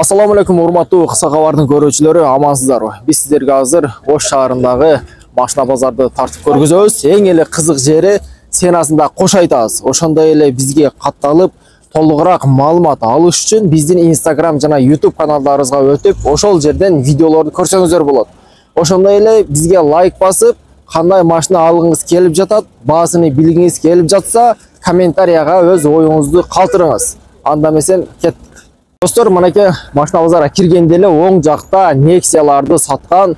Assalamu alaikum, урматтуу кыска кабардын көрүүчүлөрү, амансыздарбы? Биз сиздерге азыр Ош шаарындагы машина базарды тартып көргүзөбүз. Эң эле кызык жери Сенасында кош айтабыз. Ошондой эле бизге катталып, толугураак маалымат алыш үчүн биздин Instagram жана YouTube каналдарыбызга өтүп, ошол жерден видеолорду көрсөңүздөр болот. Ошондой эле бизге лайк басып, кандай машина алгыңыз келип жатат, баасыны билгиңиз келип жатса, комментарияга өз оюңузду калтырыңыз. Анда эмесен кеттик. Достор, мынакей машина базарга киргенде эле оң жакта Nexia-ларды саткан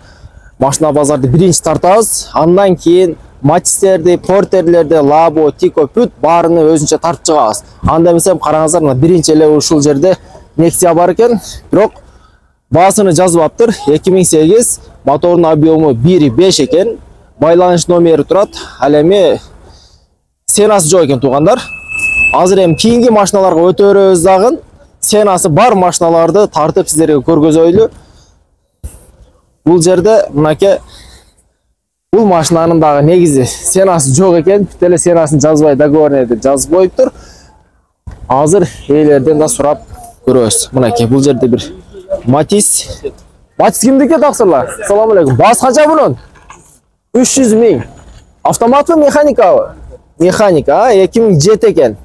машина базарды биринчи тартабыз. Андан кийин Matiz'lerди, Porter'lerди, Labo, Tico, бүт баарыны өзүнчө тартып чыгабыз. Анда эмесем караңыздар, мына биринчи эле ушул жерде Nexia бар экен, бирок баасыны жазбаптыр. 2008, мотордун объему 1.5 экен. Байланыш номери турат. Ал эми Сенасы жок экен туугандар. Азыр эми кийинки машиналарга өтө беребиз дагы. Сенасы бар машиналарды тартып сиздерге көргөзөйлү. Бул жерде мынакей бул машинанын дагы негизи Сенасы жок экен. Бүт эле Сенасын жазбай договорнеди жазып коюптур. Азыр ээлерден да сурап көрөбүз. Мынакей бул жерде бир Matiz. Matiz кимдики таксырлар? Assalamu алейкум. Баасы канча bunun? 300 000. Автоматпы, механикабы? Механика, 2007 экен.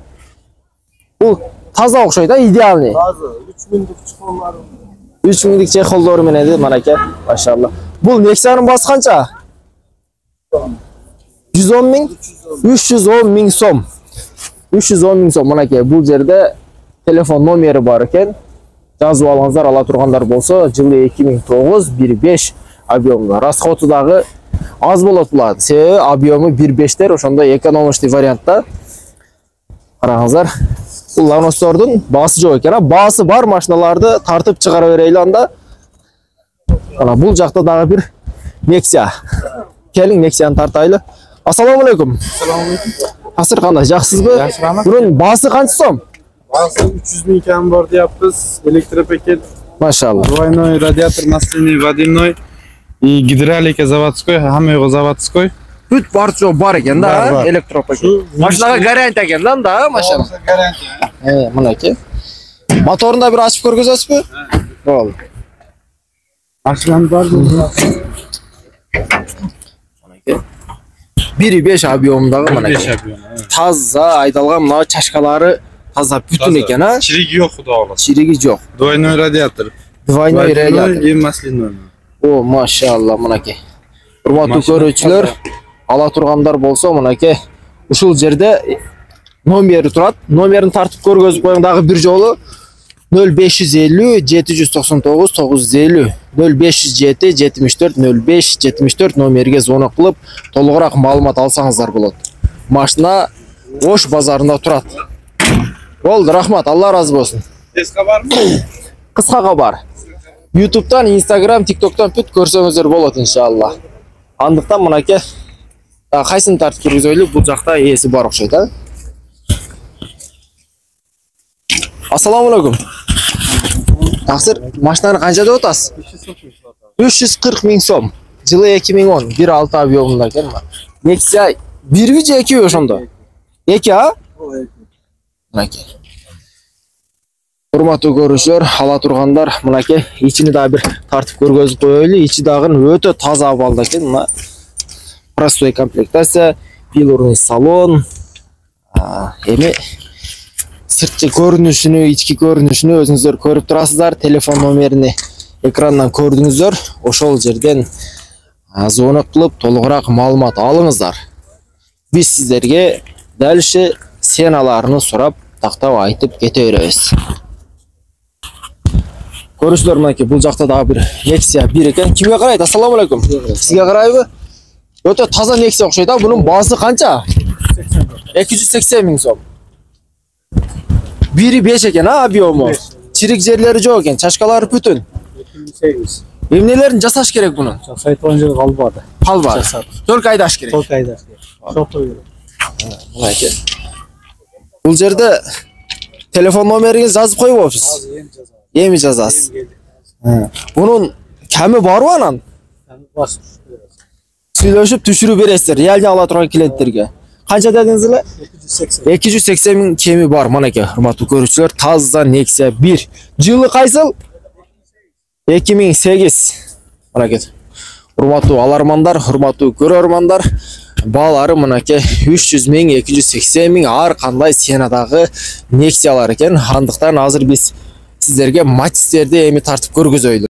Бул таза окшойт, да, идеальный. Таза, 3000'lik чехолдору. 3000'lik чехолдору менен манакей, машалла. Бул Nexia-нын баасы канча? 110 000? 310 000 сом. 310 000 сом. Манакей, бул жерде телефон номери бар экен. Жазып алыңыздар, ала тургандар болсо, жылы 2009, 1.5 объемда. Расходу дагы аз болот булар. Себеби объему 1.5тер, ошондой экономичный вариантта. Караңыздар. Бул Lanos'тордун баасы жок экен. Баасы бар машиналарды тартып чыгара берели анда. Ana бул жакта дагы бир Nexia. Келиң Nexia-ны тартайлы. Assalamu alaikum. Assalamu alaikum. Асыр кандай, жаксызбы? Bunun баасы канча сом? Баасы 300 000 кем бар deyapmiz. Электропакет. Машалла. Двойной радиатор масляный, водяной и гидравлика заводской, хамма заводской. Бүт бар жок бар экен да, Бар. электропакет. Машинага гарантия экен да, машина. Гарантия. Мынакей. Моторун да бир ачып көргөзөсүзбү? Болду. Ашылан бар. Мынакей. 1.5 объемдагы мынакей. Таза айдалган мына чашкалары таза бүтүн экен, а? Чириги жок, Куда алат. Чириги жок. Двойной радиатор. Двойной радиатор. И масляной. О, машалла, мынакей. Урматтуу көрүүчүлөр, ала тургандар болсо, мынакей ушул жерде номери турат. Номерин тартып көргөзүп коюң дагы бир жолу. 0550 799 950 0507 74 05 74 номерге звонок кылып толугураак маалымат алсаңыздар болот. Машина Ош базарында турат. Болду, рахмат, Алла разы болсун. Теска бармы? Кыска кабар. YouTube'дан, Instagram, TikTok'тан бүт көрсөңүздөр болот иншалла. Андыктан мынакей кайсын тартып көргөзөйлү, бул жакта ээси бар окшойт, а? Assalamu alaikum. Таксыр, машинаны канча деп атасыз? 340 000 сом. Жылы 2010, 1.6 объемунда экен. Nexia 1 же 2 ошондо? 2, а? Мынакей. Урматтуу көрүүчүлөр, ала тургандар, мынакей ичини дагы бир тартып көргөзүп коелу. Ичи дагы өтө таза абалда экен. Мына простой комплектация, пилорный салон. Эми сыртчы көрүнүшүнү, ички көрүнүшүнү өзүңүздөр көрүп турасыздар. Телефон номерини экрандан көрдүңүздөр. Ошол жерден звонок кылып толугураак маалымат алыңыздар. Биз сиздерге дал ушул Сеналарны сурап, тактап айтып кете беребиз. Көрүүчүлөр, мынакей бул жакта дагы бир Nexia 1 экен. Кимге карайт? Assalamu алейкум. Сизге карайбы? Өтө таза Nexia окшойт, а? Бунун баасы канча? 280 000 сом. 1.5 экен, а, объему? Чирик жерлери жок экен, чашкалары бүтүн. Эмнелерин жасаш керек муну? Жасайтын жер калбады. Калбады. Только айдаш керек. Только айдаш керек. Шото керек. Мынакей. Бул жерде телефон номериңизди жазып койбопсуз? Эми жазасыз. Бунун ками барбы анан? Сүйлөшүп түшүрүп бересиздер, реально ала турган клиенттерге. Канча дедиңиз эле? 280 000 кеми бар. Манеке, урматтуу көрүүчүлөр, таза Nexia 1. Жылы кайсыл? 2008 мынакет. Урматтуу алармандар, урматтуу көрөрмандар, баалары мынакей 300 миң, 280 миң ар кандай сенадагы нексиялар экен. Андыктан азыр биз сиздерге матчтерди эми тартып көргүзөйлү.